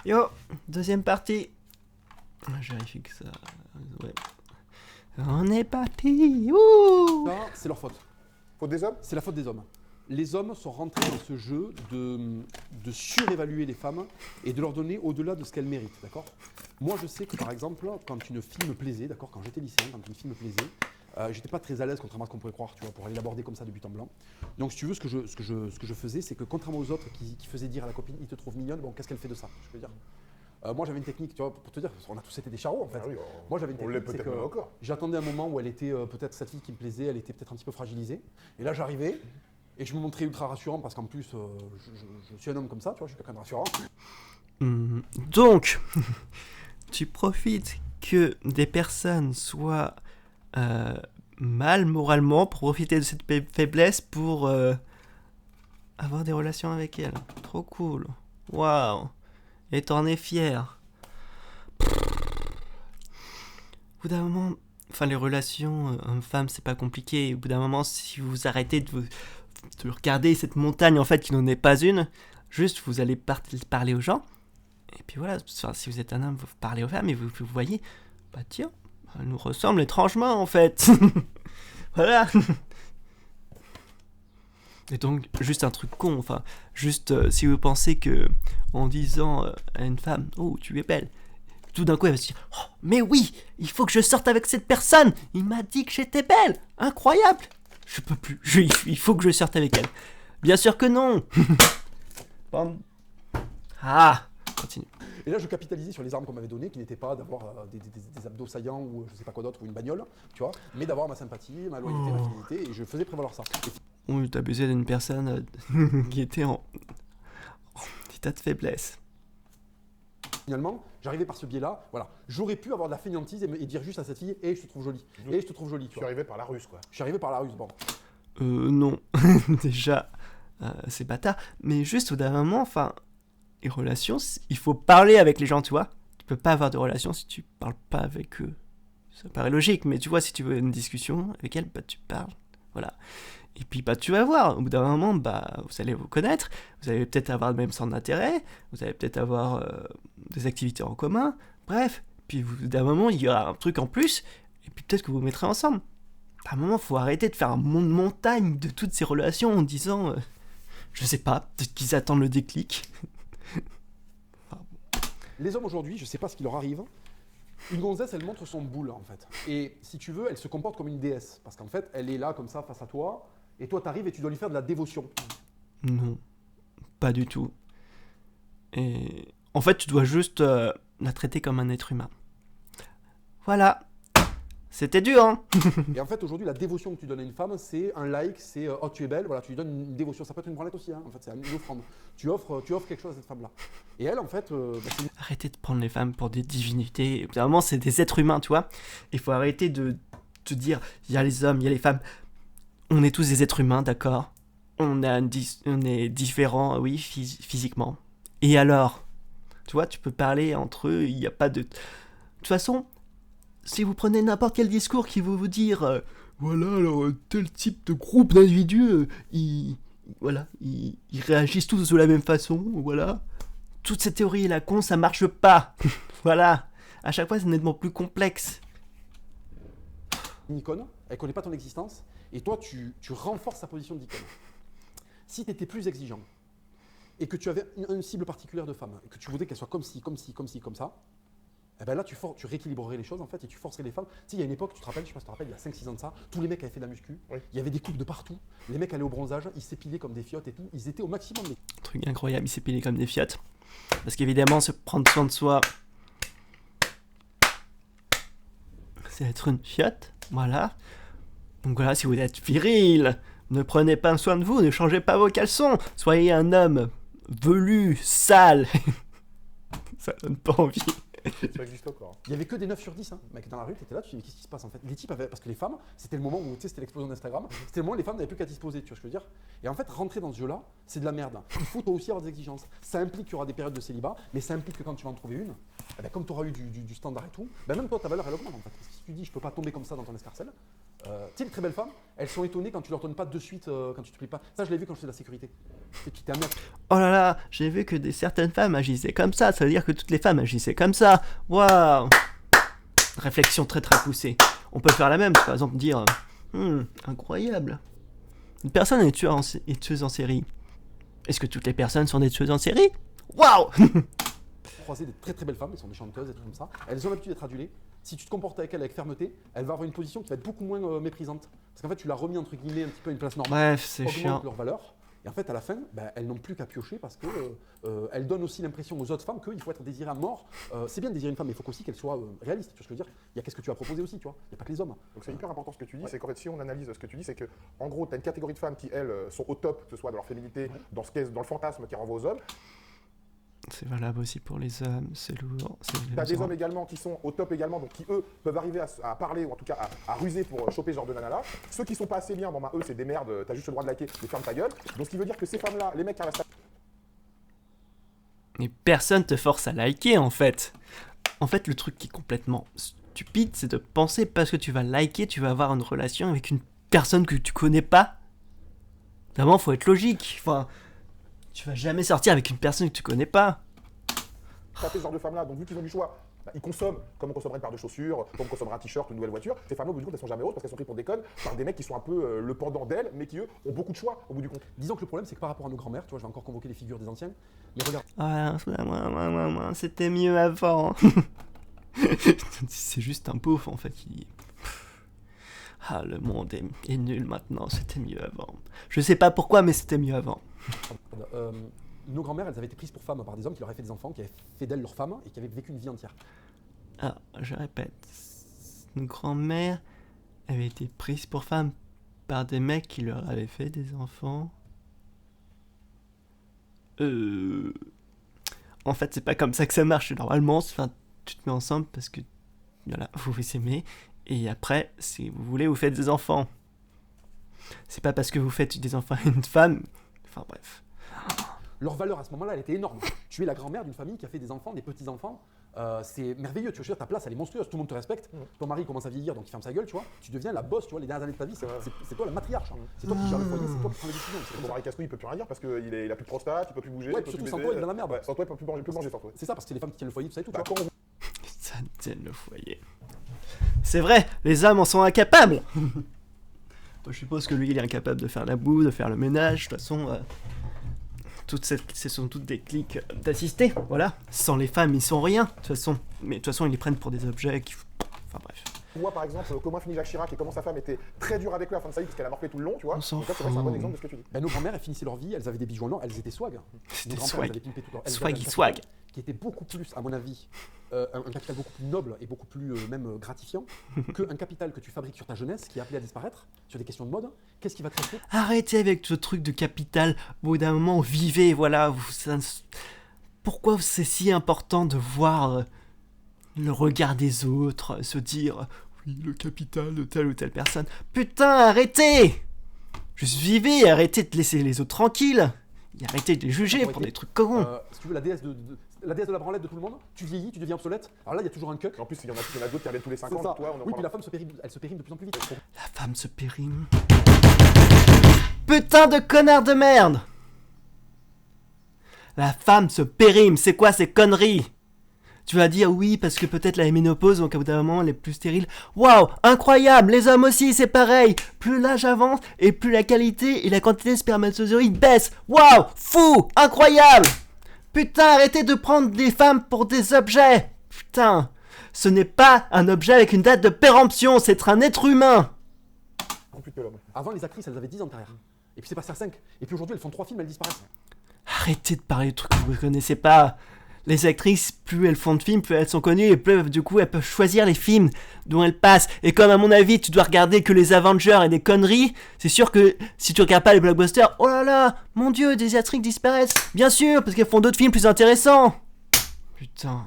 Yo, deuxième partie. Je vérifie que ça... Ouais. On est parti. Ouh. Ça, c'est leur faute. Faute des hommes? C'est la faute des hommes. Les hommes sont rentrés dans ce jeu de surévaluer les femmes et de leur donner au-delà de ce qu'elles méritent, d'accord? Moi, je sais que par exemple, quand une fille me plaisait, d'accord, quand j'étais lycéen, quand une fille me plaisait, j'étais pas très à l'aise, contrairement à ce qu'on pourrait croire, tu vois, pour aller l'aborder comme ça de but en blanc. Donc, si tu veux, ce que je faisais, c'est que contrairement aux autres qui faisaient dire à la copine, il te trouve mignonne, bon, qu'est-ce qu'elle fait de ça, je veux dire? Moi, j'avais une technique, tu vois, pour te dire, on a tous été des charros en fait. Ah oui, Moi, j'avais une on l'est technique, c'est peut-être que même encore. j'attendais un moment où elle était, peut-être cette fille qui me plaisait, elle était peut-être un petit peu fragilisée. Et là, j'arrivais et je me montrais ultra rassurant parce qu'en plus, je suis un homme comme ça, tu vois, je suis quelqu'un de rassurant. Donc, tu profites que des personnes soient mal moralement pour profiter de cette faiblesse pour avoir des relations avec elles. Trop cool. Waouh. Et t'en es fier. Au bout d'un moment, enfin les relations homme-femme c'est pas compliqué. Au bout d'un moment, si vous arrêtez de regarder cette montagne en fait qui n'en est pas une, juste vous allez parler aux gens. Et puis voilà, enfin, si vous êtes un homme, vous parlez aux femmes et vous voyez, bah tiens, elle nous ressemble étrangement en fait. Voilà. Et donc, juste un truc con, enfin, juste si vous pensez que en disant à une femme, oh, tu es belle, tout d'un coup elle va se dire, oh, mais oui, il faut que je sorte avec cette personne, il m'a dit que j'étais belle, incroyable, je peux plus, il faut que je sorte avec elle. Bien sûr que non. Bon. Ah, continue. Et là, je capitalisais sur les armes qu'on m'avait données, qui n'étaient pas d'avoir des abdos saillants ou je sais pas quoi d'autre, ou une bagnole, tu vois, mais d'avoir ma sympathie, ma loyauté, ma fidélité, et je faisais prévaloir ça. Et Oui, t'as abusé d'une personne qui était en état de faiblesse. finalement, j'arrivais par ce biais-là, voilà. J'aurais pu avoir de la fainéantise et dire juste à cette fille, je te trouve jolie, je te trouve jolie, tu Tu es vois. arrivé par la ruse, quoi. Je suis arrivé par la ruse, bon. Non. Déjà, c'est bâtard. Mais juste au d'un moment, enfin, les relations, il faut parler avec les gens, tu vois. Tu peux pas avoir de relations si tu parles pas avec eux. Ça paraît logique, mais tu vois, si tu veux une discussion avec elle, bah tu parles. Voilà. Et puis, bah tu vas voir, au bout d'un moment, bah vous allez vous connaître, vous allez peut-être avoir le même centre d'intérêt, vous allez peut-être avoir des activités en commun, bref. Puis, au bout d'un moment, il y aura un truc en plus, et puis peut-être que vous vous mettrez ensemble. À un moment, faut arrêter de faire un montagne de toutes ces relations en disant, je sais pas, peut-être qu'ils attendent le déclic. Les hommes aujourd'hui, je sais pas ce qui leur arrive. Une gonzesse, elle montre son boule en fait. Et si tu veux, elle se comporte comme une déesse. Parce qu'en fait, elle est là comme ça face à toi. Et toi, t'arrives et tu dois lui faire de la dévotion. Non, pas du tout. Et en fait, tu dois juste la traiter comme un être humain. Voilà. C'était dur, hein. Et en fait, aujourd'hui, la dévotion que tu donnes à une femme, c'est un like, c'est oh, tu es belle, voilà, tu lui donnes une dévotion. Ça peut être une branlette aussi, hein. En fait, c'est une offrande. Tu offres quelque chose à cette femme-là. Et elle, en fait, c'est Arrêtez de prendre les femmes pour des divinités. Vraiment, c'est des êtres humains, tu vois. Il faut arrêter de te dire, il y a les hommes, il y a les femmes. On est tous des êtres humains, d'accord. On est différents, oui, physiquement. Et alors, tu vois, tu peux parler entre eux, il n'y a pas de... De toute façon, si vous prenez n'importe quel discours qui veut vous dire voilà, alors tel type de groupe d'individus, voilà, ils réagissent tous de la même façon, voilà. Toute cette théorie là con, ça marche pas. Voilà. À chaque fois, c'est nettement plus complexe. une icône, elle ne connaît pas ton existence. Et toi, tu renforces sa position d'icône. Si tu étais plus exigeant et que tu avais une cible particulière de femme, et que tu voudrais qu'elle soit comme ci, comme ci, comme ci, comme ça, eh ben là, tu rééquilibrerais les choses en fait et tu forcerais les femmes. Tu sais, il y a une époque, tu te rappelles, je sais pas si tu te rappelles, il y a 5-6 ans de ça, tous les mecs avaient fait de la muscu, Oui. il y avait des coupes de partout, les mecs allaient au bronzage, ils s'épilaient comme des fiottes et tout, ils étaient au maximum. Un truc incroyable, il s'est pilé comme des fiottes. Parce qu'évidemment, se prendre soin de soi, c'est être une fiotte, voilà. Donc voilà, si vous êtes viril, ne prenez pas soin de vous, ne changez pas vos caleçons, soyez un homme velu, sale. Ça donne pas envie. Ça existe encore. Il y avait que des 9 sur 10, hein. Mec, dans la rue, t'étais là, tu te dis, mais qu'est-ce qui se passe en fait? Les types avaient, parce que les femmes, c'était le moment où, tu sais, c'était l'explosion d'Instagram, c'était le moment où les femmes n'avaient plus qu'à disposer, tu vois ce que je veux dire? Et en fait, rentrer dans ce jeu-là, c'est de la merde. Il faut toi aussi avoir des exigences. Ça implique qu'il y aura des périodes de célibat, mais ça implique que quand tu vas en trouver une, eh ben, comme tu auras eu du standard et tout, ben même toi, ta valeur, elle augmente en fait. Parce que si tu dis, je peux pas tomber comme ça dans ton escarcelle, Tu sais, les très belles femmes, elles sont étonnées quand tu leur donnes pas de suite, quand tu te plais pas. Ça, je l'ai vu quand je faisais de la sécurité. Tu t'es un mec. Oh là là, j'ai vu que certaines femmes agissaient comme ça veut dire que toutes les femmes agissaient comme ça. Waouh. Réflexion très très poussée. On peut faire la même, par exemple dire incroyable. Une personne est tueuse en série. Est-ce que toutes les personnes sont des tueuses en série? Waouh. Croiser des très très belles femmes, elles sont des chanteuses, des trucs comme ça. Elles ont l'habitude d'être adulées. Si tu te comportes avec elle avec fermeté, elle va avoir une position qui va être beaucoup moins méprisante. Parce qu'en fait, tu l'as remis entre guillemets un petit peu à une place normale. Bref, c'est Augmente chiant. leur valeur. Et en fait, à la fin, elles n'ont plus qu'à piocher parce que elles donnent aussi l'impression aux autres femmes qu'il faut être désiré à mort. C'est bien de désirer une femme, mais il faut aussi qu'elle soit réaliste. Tu vois ce que je veux dire? Il y a qu'est-ce que tu as proposé aussi, tu vois. Il n'y a pas que les hommes. Donc c'est hyper important ce que tu dis. C'est qu'en fait, si on analyse ce que tu dis, c'est que en gros, tu as une catégorie de femmes qui, elles, sont au top, que ce soit dans leur féminité, dans le fantasme qui renvoie aux hommes. C'est valable aussi pour les hommes, c'est lourd. Tu as des hommes également qui sont au top également, donc qui eux peuvent arriver à parler ou en tout cas à ruser pour choper ce genre de nana-là. Ceux qui sont pas assez bien, bon bah eux c'est des merdes, t'as juste le droit de liker, mais ferme ta gueule. Donc ce qui veut dire que ces femmes-là, les mecs qui restent. Mais personne te force à liker en fait. En fait, le truc qui est complètement stupide, c'est de penser parce que tu vas liker, tu vas avoir une relation avec une personne que tu connais pas. Vraiment, faut être logique. Enfin, tu vas jamais sortir avec une personne que tu connais pas. Taper ce genre de femmes-là, donc vu qu'ils ont du choix, bah, ils consomment comme on consommerait une paire de chaussures, comme on consommerait un t-shirt, une nouvelle voiture. Ces femmes-là, au bout du compte, elles sont jamais heureuses parce qu'elles sont prises pour des connes par des mecs qui sont un peu le pendant d'elles, mais qui eux ont beaucoup de choix au bout du compte. Disons que le problème, c'est que par rapport à nos grands-mères, tu vois, je vais encore convoquer les figures des anciennes. Mais regarde, Ah, c'était mieux avant. C'est juste un pauvre en fait qui. Ah, le monde est nul maintenant, c'était mieux avant. Je sais pas pourquoi, mais c'était mieux avant. nos grands-mères, elles avaient été prises pour femmes par des hommes qui leur avaient fait des enfants, qui avaient fait d'elles leurs femmes et qui avaient vécu une vie entière. Ah, je répète. Nos grand-mères avaient été prises pour femmes par des mecs qui leur avaient fait des enfants. En fait, c'est pas comme ça que ça marche. Normalement, enfin, tu te mets ensemble parce que voilà, vous vous aimez. Et après, si vous voulez, vous faites des enfants. C'est pas parce que vous faites des enfants à une femme. Enfin bref. Leur valeur à ce moment-là, elle était énorme. Tu es la grand-mère d'une famille qui a fait des enfants, des petits-enfants. C'est merveilleux, tu vois, je veux dire, ta place elle est monstrueuse, tout le monde te respecte. Ton mari commence à vieillir donc il ferme sa gueule, tu vois. Tu deviens la boss, tu vois, les dernières années de ta vie, c'est toi la matriarche. C'est toi qui gères le foyer, c'est toi qui prends les décisions. Ton mari casse-couille, il peut plus rien dire parce qu'il a plus de prostate, il peut plus bouger. Ouais, il peut surtout plus sans baiser. toi, il est dans la merde. Ouais, sans toi, il peut plus manger sans toi. C'est ça, parce que c'est les femmes qui tiennent le foyer, tout ça et tout. Bah, tu vois. Ça tient le foyer. C'est vrai, les hommes en sont incapables. Je suppose que lui, il est incapable de faire la boue, de faire le ménage. De toute façon, ce sont toutes des clics d'assister. Voilà. Sans les femmes, ils sont rien. De toute façon, mais de toute façon, ils les prennent pour des objets qui. Enfin bref. Moi, par exemple, comment finit Jacques Chirac et comment sa femme était très dure avec lui à la fin de sa vie parce qu'elle a morflé tout le long, tu vois. On s'en Donc ça, c'est vrai que c'est un bon fout. exemple de ce que tu dis. Nos grand-mères, elles finissaient leur vie, elles avaient des bijoux en or, elles étaient swag. C'était Nos grands-pères, swag. elles avaient pimpé tout leur- elles Swag, avaient un swag. capital qui était beaucoup plus, à mon avis, un capital beaucoup plus noble et beaucoup plus même gratifiant qu'un capital que tu fabriques sur ta jeunesse qui est appelé à disparaître, sur des questions de mode. Qu'est-ce qui va te rester? Arrêtez avec ce truc de capital. Au bout d'un moment, vivez, voilà. Pourquoi c'est si important de voir le regard des autres, se dire oui, le capital de telle ou telle personne. Putain, arrêtez! Juste vivez, arrêtez de laisser les autres tranquilles. Et arrêtez de les juger pour des trucs cons. Si tu veux, la déesse de la branlette de tout le monde, tu vieillis, tu deviens obsolète. Alors là, il y a toujours un cut. En plus, il y en a d'autres qui reviennent tous les 5 C'est ans. ça. Toi, on en Oui, puis parle. la femme elle se périme de plus en plus vite. La femme se périme. Putain de connard de merde! La femme se périme, c'est quoi ces conneries? Tu vas dire oui parce que peut-être la ménopause, donc à bout d'un moment elle est plus stérile. Waouh, incroyable, les hommes aussi c'est pareil. Plus l'âge avance et plus la qualité et la quantité de spermatozoïdes baisse. Waouh, fou, incroyable. Putain, arrêtez de prendre des femmes pour des objets. Putain, ce n'est pas un objet avec une date de péremption, c'est un être humain. Non plus que l'homme. Avant, les actrices, elles avaient 10 ans de carrière. Et puis c'est passé à 5. Et puis aujourd'hui, elles font 3 films, elles disparaissent. Arrêtez de parler de trucs que vous ne connaissez pas. Les actrices, plus elles font de films, plus elles sont connues et plus du coup elles peuvent choisir les films dont elles passent. Et comme à mon avis tu dois regarder que les Avengers et des conneries, c'est sûr que si tu regardes pas les blockbusters, oh là là, mon dieu, des actrices disparaissent. Bien sûr, parce qu'elles font d'autres films plus intéressants. Putain.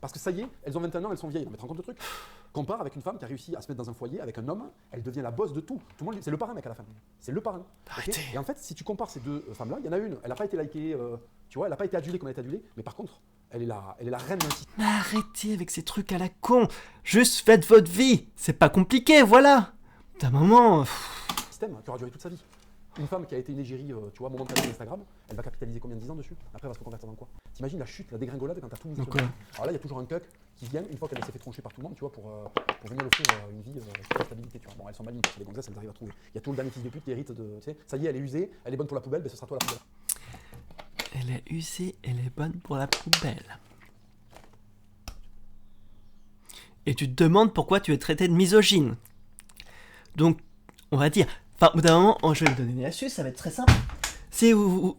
Parce que ça y est, elles ont 21 ans, elles sont vieilles. Mais tu te rends compte de truc? Compare avec une femme qui a réussi à se mettre dans un foyer avec un homme, elle devient la boss de tout. Tout le monde, c'est le parrain, mec, à la fin. C'est le parrain. Arrêtez. Et en fait, si tu compares ces deux femmes-là, il y en a une, elle n'a pas été likée, tu vois, elle n'a pas été adulée comme elle a été adulée, mais par contre, elle est la reine d'un site. Mais arrêtez avec ces trucs à la con. Juste faites votre vie. C'est pas compliqué, voilà. D'un moment... Système qui aura duré toute sa vie. Une femme qui a été une égérie, tu vois, momentanée sur Instagram, elle va capitaliser combien de 10 ans dessus? Après, elle va se reconvertir dans quoi? T'imagines la chute, la dégringolade quand t'as tout mis sur le D'accord. Alors là, il y a toujours un cuck qui vient, une fois qu'elle s'est fait troncher par tout le monde, tu vois, pour venir offrir une vie de stabilité, tu vois. Bon, elles sont malignes, parce que les gonzesses, elles arrivent à trouver. Il y a tout le dernier fils de pute qui hérite de, tu sais, ça y est, elle est usée, elle est bonne pour la poubelle, ben ce sera toi la poubelle. Elle est usée, elle est bonne pour la poubelle. Et tu te demandes pourquoi tu es traité de misogyne. Donc, on va dire... Enfin, au bout d'un moment, je vais vous donner une astuce, ça va être très simple. Si vous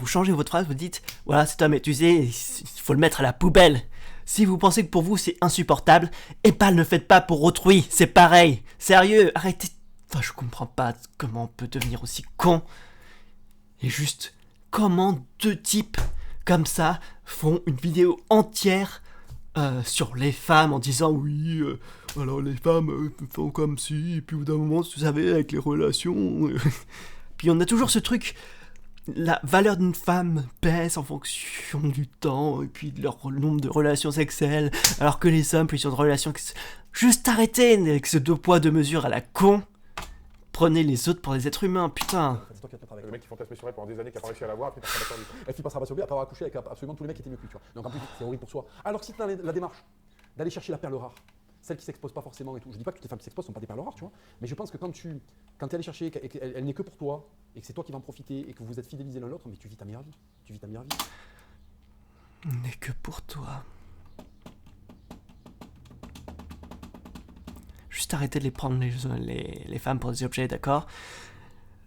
changez votre phrase, vous dites, voilà, cet homme est usé, il faut le mettre à la poubelle. Si vous pensez que pour vous c'est insupportable, eh ben ne le faites pas pour autrui, c'est pareil. Sérieux, arrêtez. Enfin, je comprends pas comment on peut devenir aussi con. Et juste, comment deux types comme ça font une vidéo entière sur les femmes en disant oui, alors les femmes font comme si, et puis au bout d'un moment, vous savez, avec les relations. Puis on a toujours ce truc, la valeur d'une femme baisse en fonction du temps, et puis de leur nombre de relations sexuelles, alors que les hommes, plus ils ont de relations. Juste arrêtez avec ce deux poids, deux mesures à la con. Prenez les autres pour des êtres humains, putain. C'est toi qui vas te mettre avec. Le mec qui fantasme sur elle pendant des années, qui a pas réussi à l'avoir, puis t'as pas sur lui. Elle finit par se rabattre sur lui après avoir accouché avec absolument tous les mecs qui étaient mieux que lui, tu vois. Donc en plus, c'est horrible pour soi. Alors que si tu as la démarche d'aller chercher la perle rare, celle qui s'expose pas forcément et tout, je dis pas que toutes les femmes qui s'exposent sont pas des perles rares, tu vois, mais je pense que quand tu es allé chercher et qu'elle n'est que pour toi, et que c'est toi qui vas en profiter, et que vous êtes fidélisés l'un l'autre, mais tu vis ta meilleure vie. Tu vis ta meilleure vie. N'est que pour toi. Juste arrêtez de les prendre les femmes pour des objets, d'accord?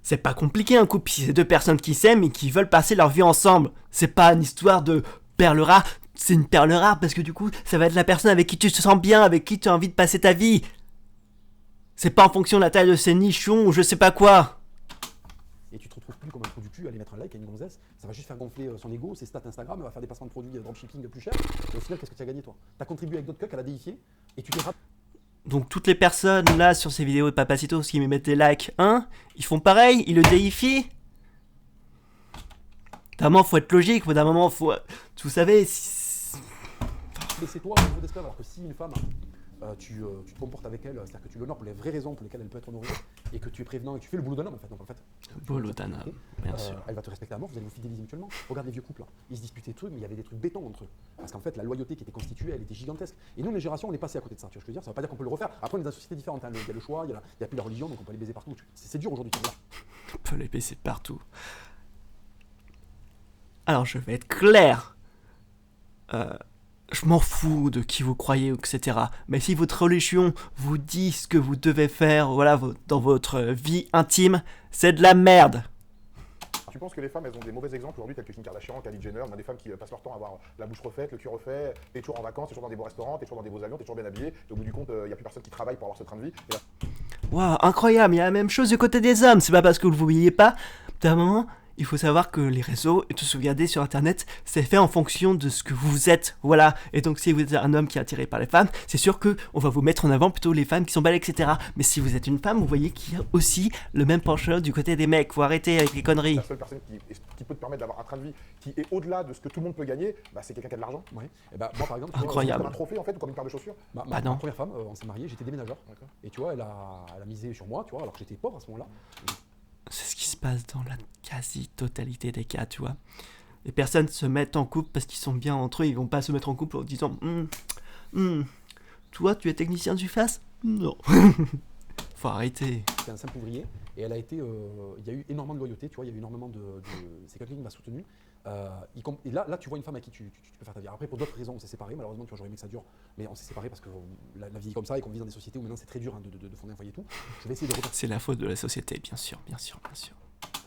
C'est pas compliqué un couple, si c'est deux personnes qui s'aiment et qui veulent passer leur vie ensemble. C'est pas une histoire de perle rare, c'est une perle rare parce que du coup, ça va être la personne avec qui tu te sens bien, avec qui tu as envie de passer ta vie. C'est pas en fonction de la taille de ses nichons ou je sais pas quoi. Et tu te retrouves plus comme un trou du cul à aller mettre un like à une gonzesse, ça va juste faire gonfler son ego, ses stats Instagram, elle va faire des placements de produits dropshipping plus chers, et au final, qu'est-ce que tu as gagné toi? Tu as contribué avec d'autres cucks à la déifier, et tu t'es raté. Donc toutes les personnes là sur ces vidéos de Papacitos qui me mettent des likes, hein, ils font pareil, ils le déifient. D'un moment faut être logique, d'un moment faut... Vous savez... Mais c'est toi au niveau d'esclave, alors que si une femme, tu te comportes avec elle, c'est-à-dire que tu l'honores pour les vraies raisons pour lesquelles elle peut être honorée, et que tu es prévenant et que tu fais le boulot d'un homme en fait. Donc en fait, Boulot d'un homme, bien sûr. Elle va te respecter à mort, vous allez vous fidéliser mutuellement. Regarde les vieux couples, là. Ils se disputaient des trucs, mais il y avait des trucs béton entre eux. Parce qu'en fait, la loyauté qui était constituée, elle était gigantesque. Et nous, les générations, on est passé à côté de ça. Tu vois ce que je veux dire? Ça veut pas dire qu'on peut le refaire. Après, on est dans une société différente. Hein. Il y a le choix, il y a plus la religion, donc on peut les baiser partout. C'est dur aujourd'hui. On peut les baiser partout. Alors, je vais être clair. Je m'en fous de qui vous croyez, etc. Mais si votre religion vous dit ce que vous devez faire, voilà, dans votre vie intime, c'est de la merde. Tu penses que les femmes, elles ont des mauvais exemples aujourd'hui, tels que Kim Kardashian, Kylie Jenner? On a des femmes qui passent leur temps à avoir la bouche refaite, le cul refait, t'es toujours en vacances, t'es toujours dans des beaux restaurants, t'es toujours dans des beaux avions, t'es toujours bien habillé, et au bout du compte, il n'y a plus personne qui travaille pour avoir ce train de vie. Et là, Waouh, incroyable, il y a la même chose du côté des hommes. C'est pas parce que vous ne voyez pas. D'un moment, il faut savoir que les réseaux, et tout ce que vous regardez sur internet, c'est fait en fonction de ce que vous êtes. Voilà. Et donc, si vous êtes un homme qui est attiré par les femmes, c'est sûr qu'on va vous mettre en avant plutôt les femmes qui sont belles, etc. Mais si vous êtes une femme, vous voyez qu'il y a aussi le même penchant du côté des mecs. Faut arrêter avec les conneries. la seule personne qui peut te permettre d'avoir un train de vie qui est au-delà de ce que tout le monde peut gagner, bah, c'est quelqu'un qui a de l'argent. Ouais. Et bah, moi, par exemple, Incroyable. Comme un trophée en fait, ou comme une paire de chaussures. ma non. première femme, on s'est mariés, j'étais déménageur. Et tu vois, elle a misé sur moi, tu vois, alors que j'étais pauvre à ce moment-là. C'est ce qui se passe dans la quasi-totalité des cas, tu vois. Les personnes se mettent en couple parce qu'ils sont bien entre eux, ils vont pas se mettre en couple en disant toi, tu es technicien du face? Non. Faut arrêter. C'était un simple ouvrier, et elle a été, il y a eu énormément de loyauté, tu vois, il y a eu énormément c'est quelqu'un qui m'a soutenu. Et là, tu vois une femme à qui tu peux faire ta vie. Après, pour d'autres raisons, on s'est séparés, malheureusement, tu vois, j'aurais aimé que ça dure, mais on s'est séparés parce que la vie est comme ça et qu'on vit dans des sociétés où maintenant c'est très dur hein, de fonder un foyer et tout. Je vais essayer de repartir C'est la faute de la société, bien sûr, bien sûr, bien sûr.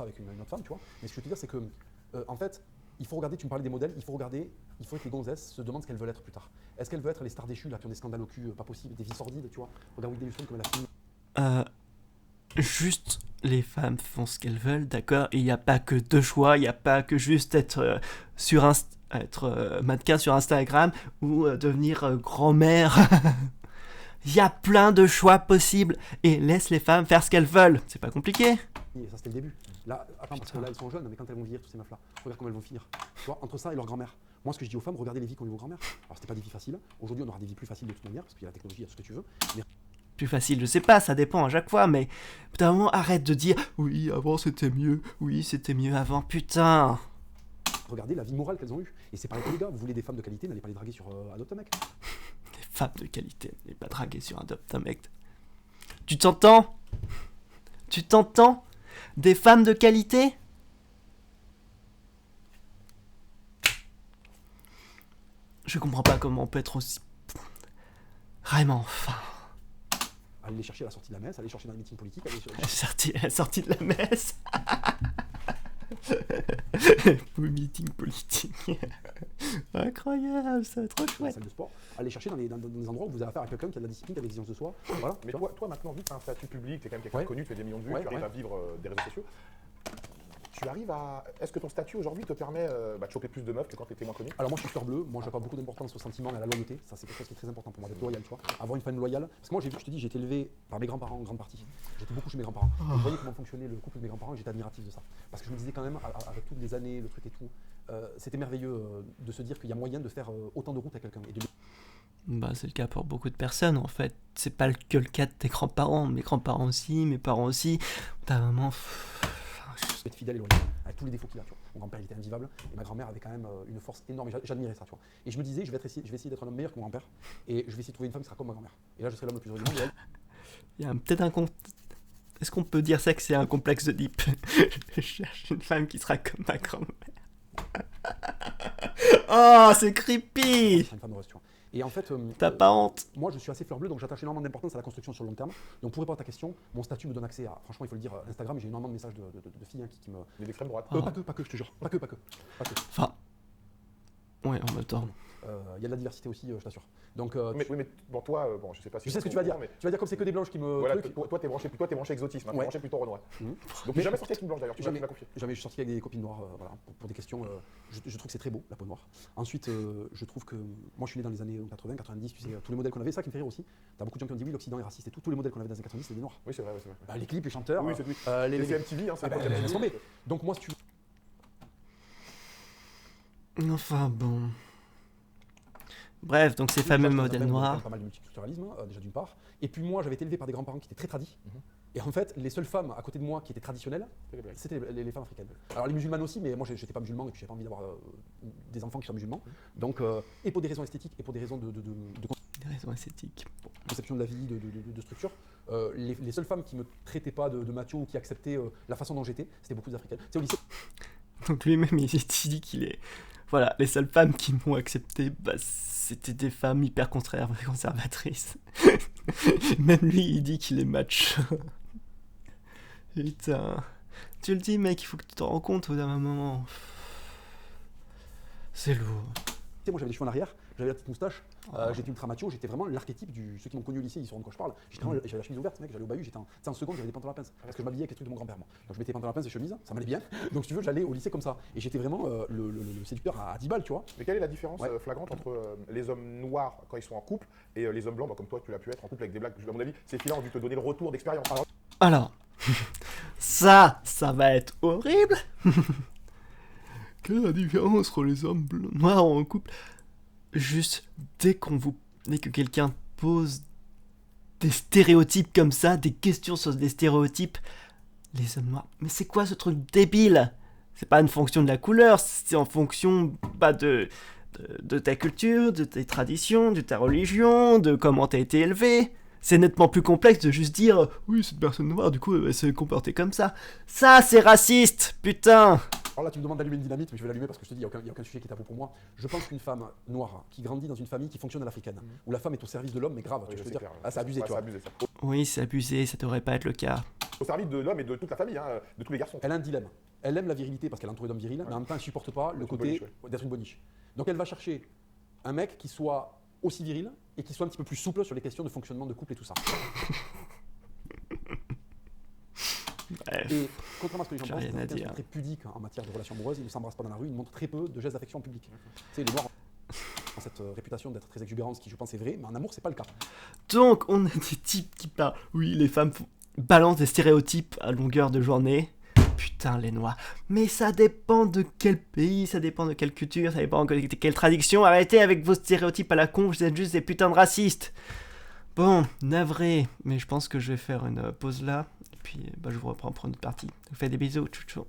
avec une autre femme, tu vois. Mais ce que je veux te dire, c'est que, en fait, il faut regarder, tu me parlais des modèles, il faut que les gonzesses se demandent ce qu'elles veulent être plus tard. Est-ce qu'elles veulent être les stars déchues, là, qui ont des scandales au cul, pas possible, des vies sordides, tu vois. Regarde Whitney Houston comme elle a fini. Juste, les femmes font ce qu'elles veulent, d'accord? Et il n'y a pas que deux choix, il n'y a pas que juste être mannequin sur Instagram ou devenir grand-mère. Il y a plein de choix possibles et laisse les femmes faire ce qu'elles veulent. C'est pas compliqué. Et ça, c'était le début. Là, attends, parce que là, elles sont jeunes, mais quand elles vont vieillir, toutes ces meufs-là, regarde comment elles vont finir. Tu vois, entre ça et leur grand-mère. Moi, ce que je dis aux femmes, regardez les vies qu'ont eu vos grand-mères. Alors, c'était pas des vies faciles. Aujourd'hui, on aura des vies plus faciles de toute manière, parce qu'il y a la technologie, il y a tout ce que tu veux. Mais Plus facile, je sais pas, ça dépend à chaque fois, mais putain, moment, arrête de dire oui, avant c'était mieux, oui, c'était mieux avant, putain. regardez la vie morale qu'elles ont eue. Et c'est pareil pour les gars, vous voulez des femmes de qualité, n'allez pas les draguer sur Adopt un mec. Des femmes de qualité, n'est pas draguer sur un Adopt un mec. Tu t'entends? Tu t'entends? Des femmes de qualité? Je comprends pas comment on peut être aussi... Vraiment, enfin... Allez les chercher à la sortie de la messe, allez les chercher dans les meetings politiques, allez les chercher... Elle est sortie de la messe. Le meeting politique. Incroyable, ça va être trop dans la chouette. salle de sport, allez les chercher dans des endroits où vous avez affaire à quelqu'un qui a de la discipline, qui a de l'exigence de soi. Voilà. Mais tu vois. toi maintenant, vu que tu as un statut public, tu es quand même quelqu'un Ouais. de connu, tu fais des millions de vues, Ouais, tu arrives ouais. à vivre des réseaux sociaux. Tu arrives à. Est-ce que ton statut aujourd'hui te permet de choper plus de meufs que quand tu étais moins connu? Alors moi je suis fleur bleue, moi j'accorde beaucoup d'importance au sentiment et à la loyauté, ça c'est quelque chose qui est très important pour moi, d'être loyal, tu vois. Avoir une femme loyale, parce que moi je te dis, j'ai été élevé par mes grands-parents en grande partie. J'étais beaucoup chez mes grands-parents. Je voyais comment fonctionnait le couple de mes grands-parents et j'étais admiratif de ça. Parce que je me disais quand même, avec toutes les années, le truc et tout, c'était merveilleux de se dire qu'il y a moyen de faire autant de route à quelqu'un. Et de... Bah, c'est le cas pour beaucoup de personnes en fait. C'est pas que le cas de tes grands-parents. Mes grands-parents aussi, mes parents aussi. Ta maman. être fidèle et loyal, avec tous les défauts qu'il a. Tu vois. Mon grand-père il était invivable et ma grand-mère avait quand même une force énorme. Et j'admirais ça. Tu vois. Et je me disais, je vais essayer d'être un homme meilleur que mon grand-père et je vais essayer de trouver une femme qui sera comme ma grand-mère. Et là, je serai l'homme le plus heureux du monde. Et elle, Il y a peut-être un Est-ce qu'on peut dire ça que c'est un complexe de Deep? Je cherche une femme qui sera comme ma grand-mère. Oh, c'est creepy! sera une femme heureuse. Tu vois. Et en fait, T'as pas honte? moi, je suis assez fleur bleue, donc j'attache énormément d'importance à la construction sur le long terme. Donc, pour répondre à ta question, mon statut me donne accès à, franchement, il faut le dire, Instagram. J'ai énormément de messages de filles qui me. Mais d'extrême droite. Oh. Pas que, je te jure. Pas que. Enfin. Ouais, en même temps. Il y a de la diversité aussi, je t'assure. Donc, Oui, mais bon, toi, bon, je sais pas si. je sais ce que tu vas dire. Mais Tu vas dire comme c'est que des blanches qui me. voilà, truc. toi, t'es branché exotisme, hein, t'es Ouais. branché plutôt Renoir. Mhm. Donc, Mais- j'ai jamais sorti avec une blanche d'ailleurs, tu Jamais. m'as confié. Jamais je suis sorti avec des copines noires, voilà, pour des questions. Je trouve que c'est très beau, la peau noire. Ensuite, je trouve que. Moi, je suis né dans les années 80, 90, tu sais, tous les modèles qu'on avait, ça qui me fait rire aussi. T'as beaucoup de gens qui ont dit oui, l'Occident est raciste et tout. Tous les modèles qu'on avait dans les années 90, c'était des noirs. Oui, c'est vrai, c'est vrai. Bah, les clips, les chanteurs, Oui, c'est oui. les. Les MTV, hein, c'est Ah bah, pas laisse tomber. Donc, moi, si tu Enfin bon. Bref, donc ces fameux modèles noirs. Pas mal de multiculturalisme, déjà d'une part. Et puis moi, j'avais été élevé par des grands-parents qui étaient très tradis. Et en fait, les seules femmes à côté de moi qui étaient traditionnelles, c'était les femmes africaines. Alors les musulmanes aussi, mais moi, j'étais pas musulman et puis j'avais pas envie d'avoir des enfants qui soient musulmans. Donc, et pour des raisons esthétiques et pour des raisons de Des raisons esthétiques. Bon. conception de la vie, de structure, les seules femmes qui me traitaient pas de macho ou qui acceptaient la façon dont j'étais, c'était beaucoup d'Africaines. Tu sais, au lycée, Donc lui-même, il dit qu'il est... Voilà, les seules femmes qui m'ont accepté, bah, c'était des femmes hyper conservatrices. Même lui, il dit qu'il est macho. Putain. Tu le dis, mec, il faut que tu t'en rends compte au d'un moment. C'est lourd. moi j'avais les cheveux en arrière, j'avais la petite moustache, j'étais ultra macho, j'étais vraiment l'archétype du. Ceux qui m'ont connu au lycée, ils sauront de quoi je parle. J'avais la chemise ouverte, mec, j'allais au bahut, j'étais en seconde, j'avais des pantalons à pince. Parce que je m'habillais avec les trucs de mon grand-père, moi. Donc je mettais pantalons à pince et chemise, ça m'allait bien. Donc si tu veux, j'allais au lycée comme ça. Et j'étais vraiment le séducteur à 10 balles, tu vois. Mais quelle est la différence Ouais. flagrante entre les hommes noirs quand ils sont en couple et les hommes blancs, bah, comme toi, tu l'as pu être en couple avec des blacks? À mon avis, ces filles-là ont dû te donner le retour d'expérience. Alors, ça va être horrible. Quelle est la différence entre les hommes noirs en couple? Juste, dès que quelqu'un pose des stéréotypes comme ça, des questions sur des stéréotypes, les hommes noirs, mais c'est quoi ce truc débile? C'est pas une fonction de la couleur, c'est en fonction pas de ta culture, de tes traditions, de ta religion, de comment t'as été élevé. C'est nettement plus complexe de juste dire « Oui, cette personne noire, du coup, elle s'est comportée comme ça. » Ça, c'est raciste, putain. Alors là, tu me demandes d'allumer une dynamite, mais je vais l'allumer parce que je te dis, il n'y a aucun sujet qui est tabou pour moi. Je pense qu'une femme noire qui grandit dans une famille qui fonctionne à l'africaine, où la femme est au service de l'homme, mais grave, tu vois, je veux dire, c'est abusé, tu vois. Ça. Oui, c'est abusé, ça devrait pas être le cas. Au service de l'homme et de toute la famille, hein, de tous les garçons. Elle a un dilemme. Elle aime la virilité parce qu'elle est entourée d'hommes virils, mais en même temps, elle supporte pas le D'être une côté boniche, d'être une boniche. Donc elle va chercher un mec qui soit aussi viril et qui soit un petit peu plus souple sur les questions de fonctionnement de couple et tout ça. Bref. Et contrairement à ce que les gens J'ai pensent, rien les à Africains dire. sont très pudiques en matière de relations amoureuses, ils ne s'embrassent pas dans la rue, ils ne montrent très peu de gestes d'affection publics. Tu sais, les Noirs, cette réputation d'être très exubérant, ce qui je pense est vrai, mais en amour c'est pas le cas. Donc, on a des types qui parlent. Oui, les femmes balancent des stéréotypes à longueur de journée. Putain, les noirs. Mais ça dépend de quel pays, ça dépend de quelle culture, ça dépend de quelle tradition. Arrêtez avec vos stéréotypes à la con, vous êtes juste des putains de racistes. Bon, navré, mais je pense que je vais faire une pause là. Et puis, je vous reprends pour une autre partie. Je vous fais des bisous, tchou tchou.